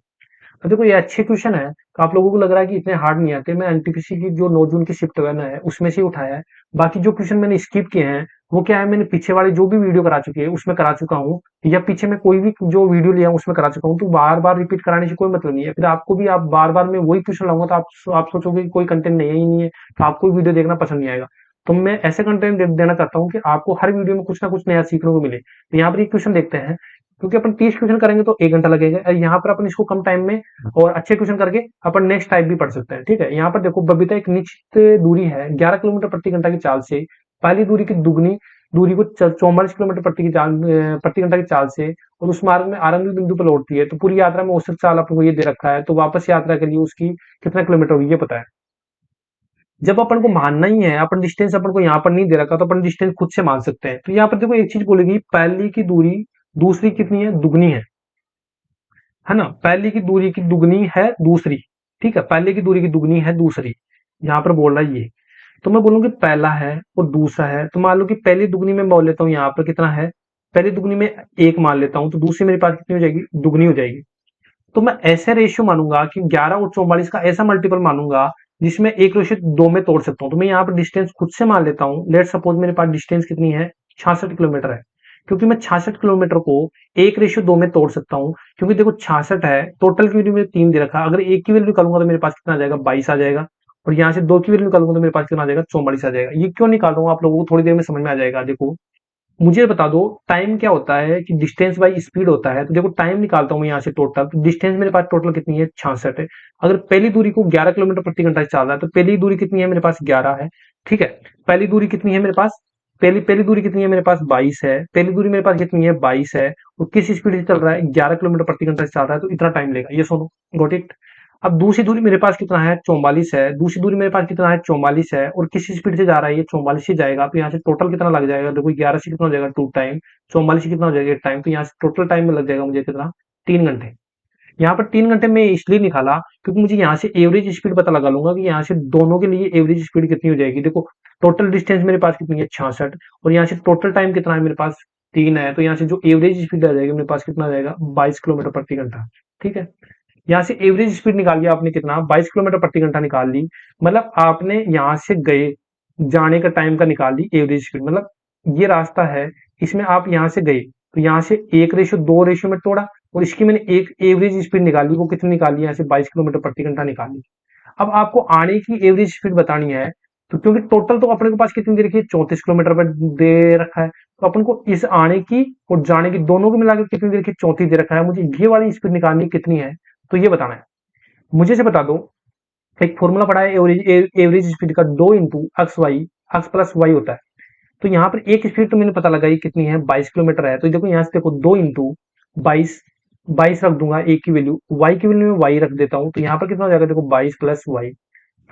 [SPEAKER 1] तो देखो ये अच्छे क्वेश्चन है, तो आप लोगों को लग रहा है कि इतने हार्ड नहीं आते, मैं एनटीपीसी की जो 9 जून की शिफ्ट वन है उसमें से ही उठाया है। बाकी जो क्वेश्चन मैंने स्किप किए हैं वो क्या है, मैंने पीछे वाले जो भी वीडियो करा चुकी है उसमें करा चुका हूँ, या पीछे में कोई भी जो वीडियो लिया उसमें करा चुका हूँ, तो बार बार रिपीट कराने से कोई मतलब नहीं है। फिर आपको भी आप बार बार मैं वही क्वेश्चन लाऊंगा तो आप सोचोगे कि कोई कंटेंट नहीं है ही नहीं है, तो आपको वीडियो देखना पसंद नहीं आएगा। तो मैं ऐसे कंटेंट देना चाहता हूँ कि आपको हर वीडियो में कुछ ना कुछ नया सीखने को मिले। तो यहाँ पर एक क्वेश्चन देखते हैं, क्योंकि अपन 30 क्वेश्चन करेंगे तो 1 घंटा लगेगा, और यहाँ पर अपन इसको कम टाइम में और अच्छे क्वेश्चन करके अपन नेक्स्ट टाइप भी पढ़ सकते हैं, ठीक है। यहाँ पर देखो बबीता एक निश्चित दूरी है 11 किलोमीटर प्रति घंटा की चाल से पहली दूरी की दुगनी दूरी को 44 किलोमीटर प्रति घंटा की चाल से और उस मार्ग में आरंभ बिंदु पर लौटती है, तो पूरी यात्रा में औसत चाल आपको ये दे रखा है, तो वापस यात्रा के लिए उसकी कितना किलोमीटर होगी ये पता है। जब अपन को मानना ही है, अपन डिस्टेंस अपन को यहाँ पर नहीं दे रखा, तो अपन डिस्टेंस खुद से मान सकते हैं। तो यहाँ पर देखो एक चीज बोलेगी, पहली की दूरी दूसरी कितनी है, दुगनी है ना। पहले की दूरी की दुगनी है दूसरी, ठीक है, पहले की दूरी की दुगनी है दूसरी, यहाँ पर बोल रहा है ये। तो मैं बोलूंगी पहला है और दूसरा है, तो मान लो कि पहली दुगनी में बोल लेता हूँ यहाँ पर कितना है, पहली दुगनी में एक मान लेता हूँ, तो दूसरी मेरे पास कितनी हो जाएगी, दुगनी हो जाएगी। तो मैं ऐसे रेशियो मानूंगा कि 11 और 44 का ऐसा मल्टीपल मानूंगा जिसमें 1:2 में तोड़ सकता हूँ। तो मैं यहाँ पर डिस्टेंस खुद से मान लेता हूँ। लेट सपोज मेरे पास डिस्टेंस कितनी है, 66 किलोमीटर है, क्योंकि मैं 66 किलोमीटर को 1:2 में तोड़ सकता हूँ। क्योंकि देखो 66 है, टोटल की वैल्यू में 3 दे रखा है, अगर एक की वैल्यू निकालूंगा तो मेरे पास कितना आ जाएगा, 22 आ जाएगा। और यहाँ से 2 की वैल्यू निकालूंगा तो मेरे पास कितना आ जाएगा, 44 आ जाएगा। ये क्यों निकाल रहा हूँ आप लोगों को थोड़ी देर में समझ में आ जाएगा। देखो मुझे बता दो टाइम क्या होता है, कि डिस्टेंस बाई स्पीड होता है। तो देखो टाइम निकालता हूँ मैं यहाँ से टोटल, तो डिस्टेंस मेरे पास टोटल कितनी है, 66 है। अगर पहली दूरी को 11 किलोमीटर प्रति घंटा से चल रहा है, तो पहली दूरी कितनी है मेरे पास, 11 है, ठीक है। पहली दूरी कितनी है मेरे पास, पहली पहली दूरी कितनी है मेरे पास, 22 है। पहली दूरी मेरे पास कितनी है, 22 है, और किस स्पीड से चल रहा है, 11 किलोमीटर प्रति घंटा से चल रहा है, तो इतना टाइम लेगा, ये सुनो, गॉट इट। अब दूसरी दूरी मेरे पास कितना है, 44 है। दूसरी दूरी मेरे पास कितना है, 44 है, और किस स्पीड से जा रहा है, ये 44 से जाएगा। तो यहाँ से टोटल कितना लग जाएगा, देखो 11 से कितना हो जाएगा, 2 टाइम, 44 से कितना हो जाएगा, 1 टाइम। तो यहाँ से टोटल टाइम में लग जाएगा मुझे कितना, 3 घंटे। यहाँ पर 3 घंटे में इसलिए निकाला क्योंकि मुझे यहाँ से एवरेज स्पीड पता लगा लूंगा कि यहाँ से दोनों के लिए एवरेज स्पीड कितनी हो जाएगी। देखो टोटल डिस्टेंस मेरे पास कितनी है, 66, और यहाँ से टोटल टाइम कितना है मेरे पास, 3 है। तो यहाँ से जो एवरेज स्पीड आ जाएगी मेरे पास कितना आ जाएगा, 22 किलोमीटर प्रति घंटा, ठीक है। यहाँ से एवरेज स्पीड निकाल लिया आपने कितना, 22 किलोमीटर प्रति घंटा निकाल ली। मतलब आपने यहाँ से गए, जाने का टाइम का निकाल ली एवरेज स्पीड। मतलब ये रास्ता है, इसमें आप यहाँ से गए, तो यहाँ से 1:2 रेशियो में तोड़ा, और इसकी मैंने एक एवरेज स्पीड निकाली, वो कितनी निकाली, यहाँ से 22 किलोमीटर प्रति घंटा निकाली। अब आपको आने की एवरेज स्पीड बतानी है, तो क्योंकि टोटल तो अपने के पास कितनी दे रखी है, 34 किलोमीटर पर दे रखा है, तो अपन को इस आने की और जाने की दोनों को मिलाकर कितनी दे रखी है, 34 दे रखा है। मुझे ये वाली स्पीड निकालनी कितनी है, तो ये बताना है मुझे। से बता दो, एक फॉर्मूला पढ़ा है एवरेज स्पीड का, 2 × एक्स प्लस वाई होता है। तो यहाँ पर एक स्पीड तो मैंने पता लगाई कितनी है, 22 किलोमीटर है। तो देखो यहाँ से देखो 2 × 22, 22 रख दूंगा एक की वैल्यू, वाई की वैल्यू में वाई रख देता हूँ, तो यहाँ पर कितना हो जाएगा, देखो 22 + वाई।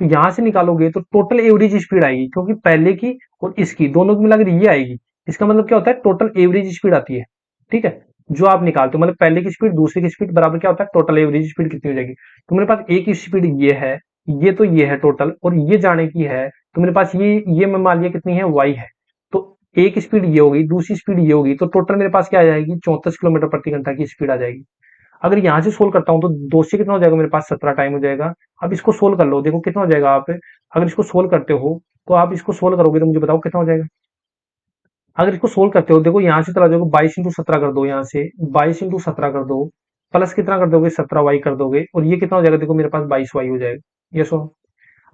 [SPEAKER 1] तो यहाँ से निकालोगे तो टोटल एवरेज स्पीड आएगी, क्योंकि पहले की और इसकी दोनों को मिलाकर ये आएगी। इसका मतलब क्या होता है, टोटल एवरेज स्पीड आती है, ठीक है। जो आप निकालते हो मतलब पहले की स्पीड दूसरे की स्पीड बराबर क्या होता है, टोटल एवरेज स्पीड कितनी हो जाएगी। तो मेरे पास एक स्पीड ये है, ये तो ये है टोटल, और ये जाने की है, तो मेरे पास ये मैं मान लिया कितनी है, वाई है। तो एक स्पीड ये होगी, दूसरी स्पीड ये होगी, तो टोटल मेरे पास क्या आ जाएगी, 34 किलोमीटर प्रति घंटा की स्पीड आ जाएगी। अगर यहाँ से सोल्व करता हूँ तो 2 से कितना हो जाएगा मेरे पास, 17 टाइम हो जाएगा। अब इसको सोल्व कर लो, देखो कितना हो जाएगा। आप अगर इसको सोल्व करते हो, तो आप इसको सोल्व करोगे तो मुझे बताओ कितना हो जाएगा। अगर इसको सोल्व करते हो, देखो यहाँ से चला जाओगे, 22 × 17 कर दो, यहाँ से 22 × 17 कर दो, प्लस कितना कर दोगे, 17 वाई कर दोगे, और ये कितना हो जाएगा, देखो मेरे पास 22 वाई हो जाएगा। ये सो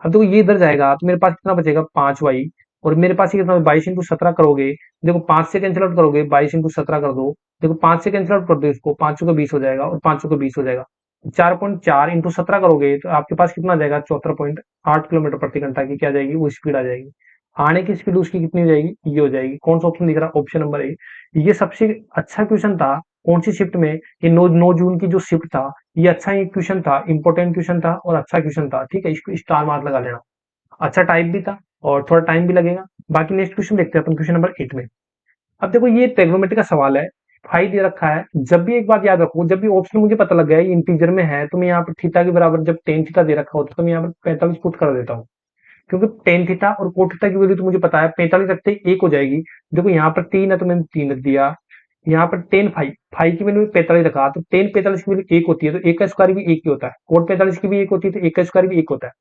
[SPEAKER 1] अब देखो ये इधर जाएगा, तो मेरे पास कितना बचेगा, 5 वाई। और मेरे पास ये कितना, 22 × 17 करोगे, देखो 5 से कैंसिल आउट करोगे, 22 × 17 कर दो, देखो 5 से कैंसिल आउट कर दो, इसको 5 का 20 हो जाएगा, और 5 का 20 हो जाएगा। 4.4 × 17 करोगे तो आपके पास कितना आ जाएगा, 74.8 किलोमीटर प्रति घंटा की क्या आ जाएगी, वो स्पीड आ जाएगी। आने की स्पीड उसकी कितनी हो जाएगी, ये हो जाएगी। कौन सा ऑप्शन दिख रहा है, ऑप्शन नंबर ए। ये सबसे अच्छा क्वेश्चन था कौन सी शिफ्ट में, ये 9 जून की जो शिफ्ट था, ये अच्छा ही क्वेश्चन था, इंपॉर्टेंट क्वेश्चन था और अच्छा क्वेश्चन था, ठीक है। इसको स्टार मार्क लगा लेना। अच्छा टाइप भी था और थोड़ा टाइम भी लगेगा। बाकी नेक्स्ट क्वेश्चन देखते हैं अपन, क्वेश्चन नंबर 8 में। अब देखो ये ट्रिग्नोमेट्री का सवाल है, फाई दे रखा है। जब भी एक बात याद रखो, जब भी ऑप्शन मुझे पता लग गया है इंटीजर में है, तो मैं यहाँ पर थीटा के बराबर जब टेन थीटा दे रखा होता तो मैं यहाँ पर 45 पुट कर देता हूँ, क्योंकि टेन थीटा और कोट थीटा की वैल्यू तो मुझे पता है, 45 रखते ही 1 हो जाएगी। देखो यहाँ पर 3 है तो मैंने 3 रख दिया। यहाँ पर टेन फाई, फाई की वैल्यू 45 रखा, तो टेन 45 की वैल्यू 1 होती है, तो 1 का स्क्वायर भी 1 ही होता है। कोट 45 की भी 1 होती है, तो 1 का स्क्वायर भी 1 होता है।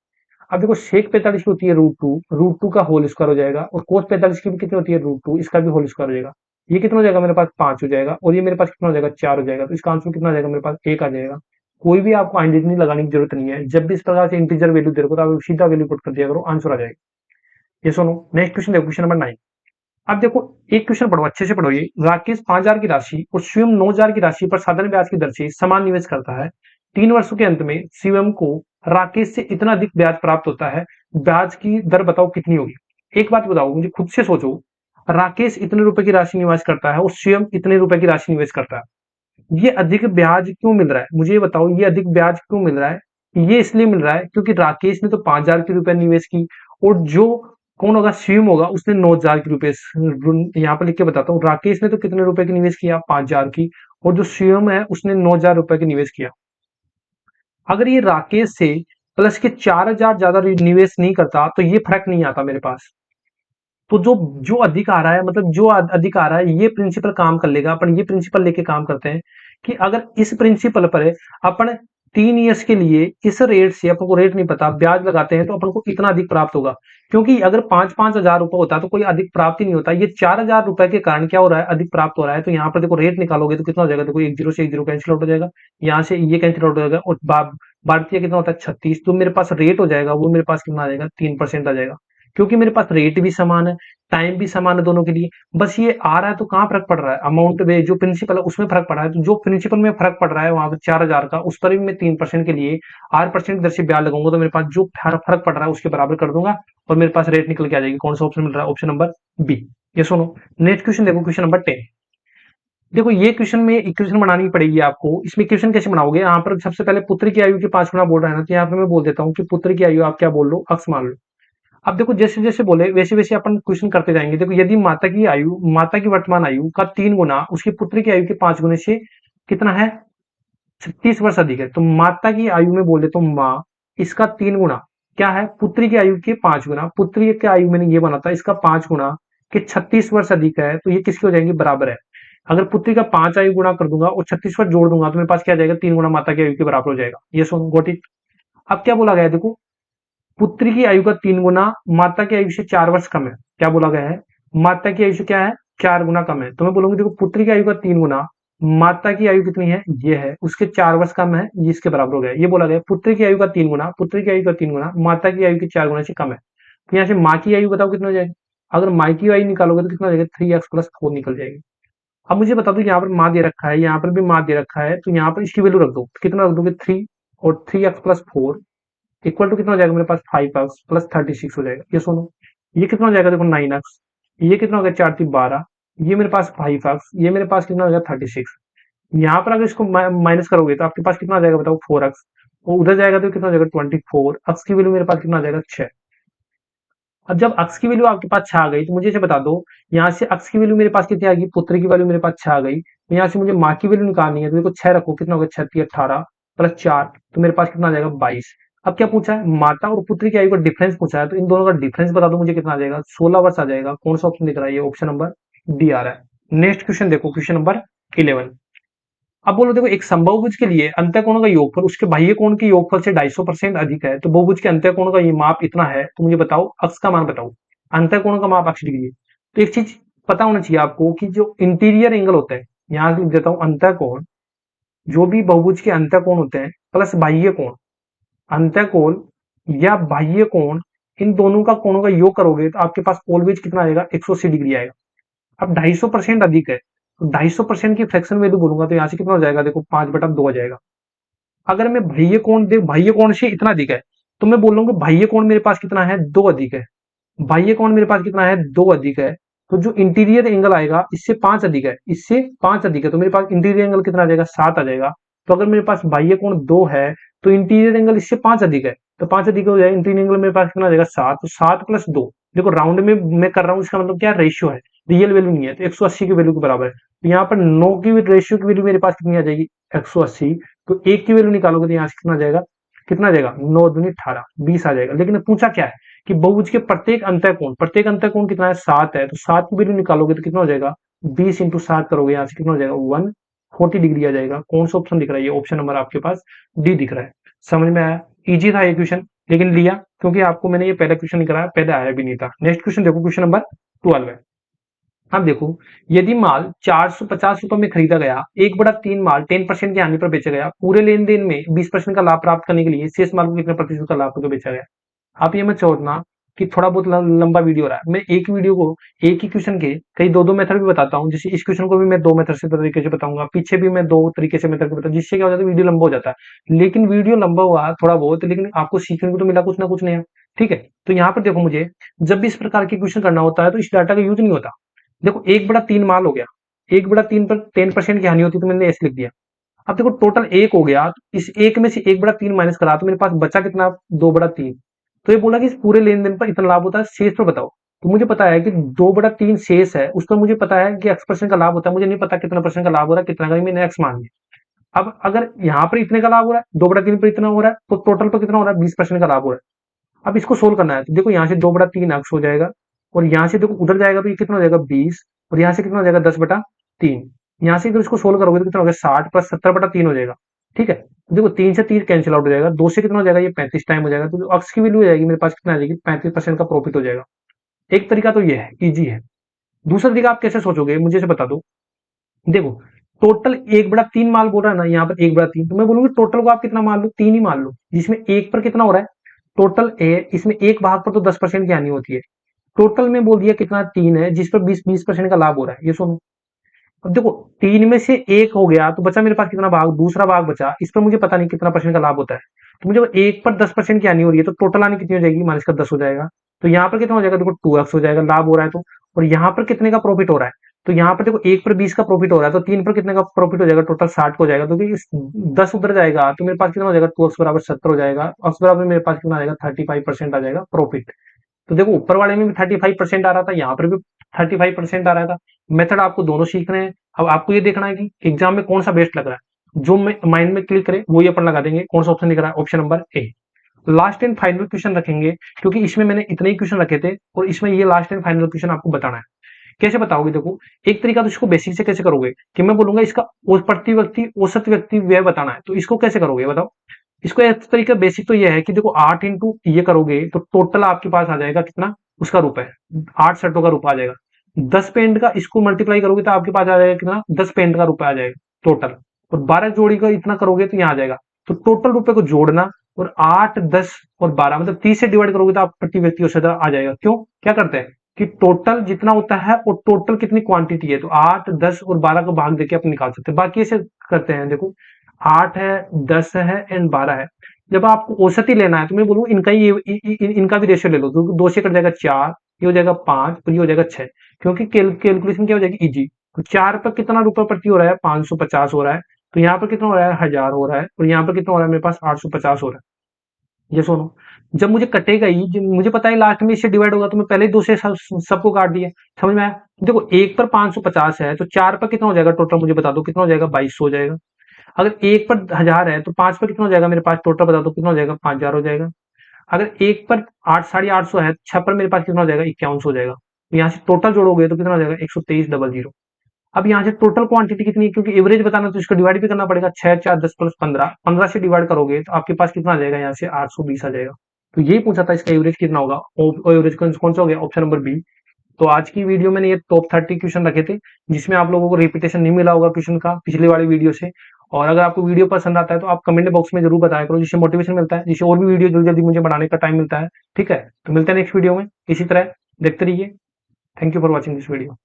[SPEAKER 1] अब देखो सेक 45 की होती है √2 का होल स्क्वायर हो जाएगा, और कोस 45 की भी कितनी होती है, √2, इसका भी होल स्क्वायर हो जाएगा। ये कितना हो जाएगा मेरे पास, 5 हो जाएगा, और ये मेरे पास कितना हो जाएगा, 4 हो जाएगा। तो इसका आंसर कितना आ जाएगा मेरे पास, 1 आ जाएगा। कोई भी आपको आइडेंटिटी लगाने की जरूरत नहीं है, जब भी इस प्रकार से इंटीजर वैल्यू दे रखो तो आप सीधा वैल्यू पुट कर दिया करो, आंसर आ जाएगा। ये सुनो नेक्स्ट क्वेश्चन देखो, क्वेश्चन नंबर 9। अब देखो एक क्वेश्चन पढ़ो, अच्छे से पढ़ो। ये राकेश 5,000 की राशि और शिवम 9,000 की राशि पर साधारण ब्याज की दर से समान निवेश करता है। 3 वर्षों के अंत में शिवम को राकेश से इतना अधिक ब्याज प्राप्त होता है, ब्याज की दर बताओ कितनी होगी। एक बात बताओ मुझे, खुद से सोचो। राकेश इतने रुपए की राशि निवेश करता है और स्वयं इतने रुपए की राशि निवेश करता है। ये अधिक ब्याज क्यों मिल रहा है? मुझे ये बताओ, ये अधिक ब्याज क्यों मिल रहा है? ये इसलिए मिल रहा है क्योंकि राकेश ने तो 5,000 के रुपए निवेश की, और जो कौन होगा, शिवम होगा, उसने 9,000 के रुपए। यहाँ पर लिख के बताता हूँ, राकेश ने तो कितने रुपए की निवेश किया? 5,000 की। और जो शिवम है उसने 9,000 रुपए की निवेश किया। अगर ये राकेश से प्लस के 4,000 ज्यादा निवेश नहीं करता तो ये फर्क नहीं आता मेरे पास। तो जो जो अधिक आ रहा है, मतलब जो अधिक आ रहा है, ये प्रिंसिपल काम कर लेगा। अपन ये प्रिंसिपल लेके काम करते हैं कि अगर इस प्रिंसिपल पर अपन 3 ईयर्स के लिए इस रेट से, अपन को रेट नहीं पता, ब्याज लगाते हैं तो अपन को इतना अधिक प्राप्त होगा। क्योंकि अगर 5,000 रुपए होता तो कोई अधिक प्राप्त ही नहीं होता। ये 4,000 रुपए के कारण क्या हो रहा है, अधिक प्राप्त हो रहा है। तो यहाँ पर देखो रेट निकालोगे तो कितना हो जाएगा, देखो एक जीरो से एक जीरो कैंसिल आउट हो जाएगा, यहाँ से ये कैंसिल आउट हो जाएगा, और भारतीय कितना होता है 36। तो मेरे पास रेट हो जाएगा वो, मेरे पास कितना आ जाएगा, 3% आ जाएगा। क्योंकि मेरे पास रेट भी समान है, टाइम भी समान है दोनों के लिए। बस ये आ रहा है तो कहाँ फर्क पड़ रहा है, अमाउंट में जो प्रिंसिपल है उसमें फर्क पड़ रहा है। तो जो प्रिंसिपल में फर्क पड़ रहा है वहां पर 4,000 का, उस पर भी मैं 3% के लिए 8% दर से ब्याज लगाऊंगा, तो मेरे पास जो फर्क पड़ रहा है उसके बराबर कर दूंगा और मेरे पास रेट निकल के आ जाएगी। कौन सा ऑप्शन मिल रहा है? Option number B. ये सुनो, नेक्स्ट क्वेश्चन देखो, क्वेश्चन नंबर 10। देखो ये क्वेश्चन में इक्वेशन बनानी पड़ेगी आपको। इसमें इक्वेशन कैसे बनाओगे? यहाँ पर सबसे पहले पुत्र की आयु के 5 गुना बोल रहा है ना, तो यहाँ पे मैं बोल देता हूँ कि पुत्र की आयु आप क्या बोल लो, अक्स मान लो। अब देखो जैसे जैसे बोले वैसे वैसे अपन क्वेश्चन करते जाएंगे। देखो यदि माता की वर्तमान आयु का 3 गुना उसकी पुत्र की आयु के 5 गुने से कितना है, 36 वर्ष अधिक है, तो माता की आयु में बोल देता हूँ माँ, इसका 3 गुना क्या है, पुत्री की आयु के 5 गुना। पुत्री की आयु मैंने ये बना था, इसका 5 गुना के 36 वर्ष अधिक है, तो ये किसकी हो जाएंगी, बराबर है। अगर पुत्री का 5 आयु गुणा कर दूंगा और 36 वर्ष जोड़ दूंगा तो मेरे पास क्या आ जाएगा, 3 गुना माता की आयु के बराबर हो जाएगा। ये सुन गोट इट। अब क्या बोला गया है, देखो पुत्री की आयु का 3 गुना माता की आयु से 4 वर्ष कम है। क्या बोला गया है, माता की आयु से क्या है, 4 गुना कम है। तो मैं बोलूंगी देखो पुत्री की आयु का 3 गुना, माता की आयु कितनी है, ये है, उसके 4 वर्ष कम है, ये इसके बराबर हो गया। ये बोला गया पुत्री की आयु का 3 गुना, पुत्री की आयु का 3 गुना माता की आयु के 4 गुना से कम है। तो यहाँ से माँ की आयु बताओ कितना हो जाएगा। अगर माँ की आयु निकालोगे तो कितना हो जाएगा, 3x+4 निकल जाएगी। अब मुझे बता दो, यहाँ पर माँ दे रखा है, यहाँ पर भी माँ दे रखा है, तो यहाँ पर इसकी वैल्यू रख दो। कितना रख दोगे, 3, और 3x+4 इक्वल टू कितना हो जाएगा मेरे पास, 5x+36 हो जाएगा। ये सुनो, ये कितना हो जाएगा, देखो 9x, ये कितना हो गया, 4×3 12, ये मेरे पास 5x, ये मेरे पास कितना हो गया, 36। यहाँ पर अगर इसको माइनस करोगे तो आपके पास कितना आ जाएगा बताओ, 4x, और उधर जाएगा तो कितना हो जाएगा, 24। x की वैल्यू मेरे पास कितना आ जाएगा, 6। अब जब x की वैल्यू आपके पास 6 आ गई तो मुझे इसे बता दो, यहाँ से x की वैल्यू मेरे पास कितनी आ गई, पुत्र की वैल्यू मेरे पास 6 आ गई, तो यहाँ से मुझे माँ की वैल्यू निकालनी है। तो देखो 6 रखो, कितना होगा, 36 18 + 4, तो मेरे पास कितना आ जाएगा, 22। अब क्या पूछा है, माता और पुत्री की आयु का डिफरेंस पूछा है, तो इन दोनों का डिफरेंस बता दो मुझे कितना आ जाएगा, 16 वर्ष आ जाएगा। कौन सा ऑप्शन दिख रहा है, ये ऑप्शन नंबर डी आ रहा है। नेक्स्ट क्वेश्चन देखो, क्वेश्चन नंबर 11। अब बोलो देखो एक समबाहुभुज के लिए अंतःकोण का योगफल उसके बाह्य कोण के योगफल से 250% अधिक है, तो बहुभुज के अंतःकोण का ये माप इतना है, तो मुझे बताओ अक्स का मान बताओ। अंतःकोण का माप 80 डिग्री है। तो एक चीज पता होना चाहिए आपको कि जो इंटीरियर एंगल होता है, यहां लिख देता हूं अंतःकोण, जो भी बहुभुज के अंतःकोण होते हैं प्लस बाह्य कोण, अंतःकोण या बाह्य कोण, इन दोनों का कोणों का योग करोगे तो आपके पास ऑलवेज कितना आएगा, 180 डिग्री आएगा। अब 250% अधिक है, तो 250% की फ्रैक्शन वैल्यू बोलूंगा तो यहाँ से कितना हो जाएगा, देखो 5/2 हो जाएगा। अगर मैं बाह्य कोण से इतना अधिक है, तो मैं बोल रहा हूँ बाह्य कोण मेरे पास कितना है, 2 अधिक है। बाह्य कोण मेरे पास कितना है, 2 अधिक है। तो जो इंटीरियर एंगल आएगा इससे 5 अधिक है, इससे 5 अधिक है, तो मेरे पास इंटीरियर एंगल कितना आ जाएगा, 7 आ जाएगा। तो अगर मेरे पास बाह्य कोण 2 है तो इंटीरियर एंगल इससे 5 अधिक है, तो 5 अधिक हो जाएगा, इंटीरियर एंगल मेरे पास कितना आ जाएगा, 7। तो 7+2, देखो राउंड में मैं कर रहा हूँ, इसका मतलब क्या, रेशियो है, रियल वैल्यू नहीं है, तो 180 की वैल्यू के बराबर है। तो यहाँ पर 9 की रेशियो की वैल्यू मेरे पास कितनी आ जाएगी, 180। तो 1 की वैल्यू निकालोगे तो यहाँ से कितना आ जाएगा, कितना आ जाएगा, 9 दूनी 18, 20 आ जाएगा। लेकिन पूछा क्या है कि बहुभुज के प्रत्येक अंतःकोण कितना है, 7 है, तो 7 की वैल्यू निकालोगे तो कितना हो जाएगा, 20 × 7 करोगे, यहाँ से कितना हो जाएगा, 140 डिग्री आ जाएगा। कौन सा ऑप्शन दिख रहा है, ये ऑप्शन नंबर आपके पास डी दिख रहा है। समझ में आया, इजी था ये क्वेश्चन, लेकिन लिया क्योंकि आपको मैंने ये पहला क्वेश्चन नहीं कराया, पहले आया भी नहीं था। नेक्स्ट क्वेश्चन देखो, क्वेश्चन नंबर 12 है। अब देखो यदि माल 450 रुपए में खरीदा गया, 1/3 माल 10% की हानि पर बेचा गया, पूरे लेन देन में 20% का लाभ प्राप्त करने के लिए शेष माल को कितने प्रतिशत का लाभ होकर बेचा गया। आप ये मत सोचना कि थोड़ा बहुत लंबा वीडियो रहा है, मैं एक वीडियो को एक ही क्वेश्चन के कई दो मेथड भी बताता हूँ। जैसे इस क्वेश्चन को भी मैं 2 मेथड से तरीके से बताऊंगा, पीछे भी मैं 2 तरीके से मेथड बताऊंगा, जिससे क्या हो जाता है, वीडियो लंबा हो जाता है। लेकिन वीडियो लंबा हुआ थोड़ा बहुत, लेकिन आपको सीखने को तो मिला कुछ ना कुछ नया। ठीक है, तो यहाँ पर देखो मुझे जब भी इस प्रकार के क्वेश्चन करना होता है तो इस डाटा का यूज नहीं होता। देखो 1/3 माल हो गया, 1/3 पर 10% की हानि होती है तो मैंने ऐसे लिख दिया। अब देखो टोटल 1 हो गया, तो इस 1 में से 1/3 माइनस करा तो मेरे पास बचा कितना, 2/3। तो ये बोला कि इस पूरे लेन-देन पर इतना लाभ होता है, शेष पर बताओ। तो मुझे पता है कि 2/3 शेष है, उस पर मुझे पता है कि x% का लाभ होता है, मुझे नहीं पता कितना परसेंट का लाभ हो रहा है, कितना का, मैंने x मान लिया। अब अगर यहाँ पर इतने का लाभ हो रहा है, 2/3 पर इतना हो रहा है, तो टोटल पर कितना हो रहा है, 20% का लाभ हो रहा है। अब इसको सोल्व करना है, तो देखो यहाँ से 2/3 x हो जाएगा, और यहाँ से देखो उधर जाएगा तो ये कितना हो जाएगा 20, और यहाँ से कितना हो जाएगा 10/3। यहाँ से अगर इसको सोल्व करोगे तो कितना हो गया 60 + 70/3 हो जाएगा। ठीक है, देखो 3 से 3 कैंसिल आउट हो जाएगा, 2 से कितना हो जाएगा, ये 35 टाइम हो जाएगा, तो अक्स की वैल्यू हो जाएगी मेरे पास कितना आ जाएगी, 35% का प्रॉफिट हो जाएगा। एक तरीका तो ये है, इजी है। दूसरा तरीका आप कैसे सोचोगे मुझे से बता दो। देखो टोटल 1/3 माल बोल रहा है ना, यहाँ पर 1/3, तो मैं बोलूंगी टोटल को आप कितना मान लो, 3 ही मान लो, जिसमें एक पर कितना हो रहा है, टोटल ए, इसमें एक भाग पर तो 10% की हानि होती है। टोटल में बोल दिया कितना, 3 है, जिस पर 20% का लाभ हो रहा है, ये सुनो। अब देखो 3 में से एक हो गया तो बचा मेरे पास कितना भाग, दूसरा भाग बचा, इस पर मुझे पता नहीं कितना परसेंट का लाभ होता है। तो मुझे एक पर 10% की हानि हो रही है, तो टोटल हानि कितनी हो जाएगी, माइनस का 10 हो जाएगा। तो यहाँ पर कितना हो जाएगा, देखो 2x हो जाएगा, लाभ हो रहा है तो। और यहाँ पर कितने का प्रॉफिट हो रहा है, तो यहाँ पर देखो 1 पर 20 का प्रॉफिट हो रहा है, तो 3 पर कितने का प्रॉफिट हो जाएगा, टोटल 60 हो जाएगा। तो इस 10 उधर जाएगा तो मेरे पास कितना हो जाएगा, 2x बराबर 70 हो जाएगा, x बराबर मेरे पास कितना आ जाएगा, 35% आ जाएगा प्रॉफिट। तो देखो ऊपर वाले में भी 35% आ रहा था, यहाँ पर भी 35% आ रहा था। मेथड आपको दोनों सीखने हैं। अब आपको ये देखना है कि एग्जाम में कौन सा बेस्ट लग रहा है, जो माइंड में क्लिक करे वही अपन लगा देंगे। कौन सा ऑप्शन दिख रहा है, option number A. Last and final question रखेंगे, क्योंकि इसमें मैंने इतने ही क्वेश्चन रखे थे और इसमें ये लास्ट एंड फाइनल क्वेश्चन आपको बताना है। कैसे बताओगे, देखो एक तरीका तो इसको बेसिक से कैसे करोगे कि मैं बोलूंगा इसका प्रति व्यक्ति औसत व्यक्ति व्यय बताना है, तो इसको कैसे करोगे बताओ। इसको एक तरीका बेसिक तो ये है कि देखो 8 इंटू ये करोगे तो टोटल आपके पास आ जाएगा कितना, उसका रुपए, 8 शर्टों का रुपया आ जाएगा। 10 पेंट का इसको मल्टीप्लाई करोगे तो आपके पास आ जाएगा कितना, 10 पेंट का रुपया आ जाएगा टोटल। और 12 जोड़ी का इतना करोगे तो यहाँ आ जाएगा। तो टोटल रुपए को जोड़ना, और 8, 10 और 12 मतलब 30 से डिवाइड करोगे तो आप प्रति व्यक्ति औसत आ जाएगा। क्यों, क्या करते हैं कि टोटल जितना होता है और टोटल कितनी क्वांटिटी है, तो 8, 10 और 12 को भाग देके आप निकाल सकते हैं। बाकी ऐसे करते हैं, देखो 8 है, 10 है एंड 12 है। जब आपको औसत ही लेना है तो मैं बोलूँ इनका ही इनका भी रेशियो ले लो, तो 2 से कट जाएगा 4, ये हो जाएगा 5 और ये हो जाएगा 6, क्योंकि कैलकुलेशन क्या हो जाएगी, इजी। तो 4 पर कितना रुपए प्रति हो रहा है, 550 हो रहा है। तो यहाँ पर कितना हो रहा है, 1000 हो रहा है, और यहाँ पर कितना हो रहा है, मेरे पास 850 हो रहा है। ये सुनो, जब मुझे कटेगा ही, जब मुझे पता है लास्ट में इससे डिवाइड होगा, तो मैं पहले ही 2 से सबको काट दिया। समझ में आया। देखो 1 पर 550 है, तो 4 पर कितना हो जाएगा टोटल, मुझे बता दो कितना हो जाएगा, 2200 हो जाएगा। अगर 1 पर 1000 है तो 5 पर कितना हो जाएगा मेरे पास, टोटल बता दो कितना हो जाएगा, 5000 हो जाएगा। अगर 1 पर 8 850 है, 6 पर मेरे पास कितना हो जाएगा, 5100 हो जाएगा। तो यहाँ से टोटल जोड़ोगे तो कितना हो जाएगा, 123,000। अब यहाँ से टोटल क्वांटिटी कितनी है, क्योंकि एवरेज बताना तो इसको डिवाइड भी करना पड़ेगा। 6, 4, 10 प्लस 15, 15 से डिवाइड करोगे तो आपके पास कितना आ जाएगा, यहाँ से 820 आ जाएगा। तो यही पूछा था इसका एवरेज कितना होगा, एवरेज कौन सा हो गया, ऑप्शन नंबर बी। तो आज की वीडियो में ये टॉप 30 क्वेश्चन रखे थे, जिसमें आप लोगों को रिपीटेशन नहीं मिला होगा क्वेश्चन का पिछली वाली वीडियो से। और अगर आपको वीडियो पसंद आता है तो आप कमेंट बॉक्स में जरूर बताया करो, जिससे मोटिवेशन मिलता है, जिससे और भी वीडियो जल्दी जल्दी मुझे बनाने का टाइम मिलता है। ठीक है, तो मिलते हैं नेक्स्ट वीडियो में इसी तरह, देखते रहिए। Thank you for watching this video.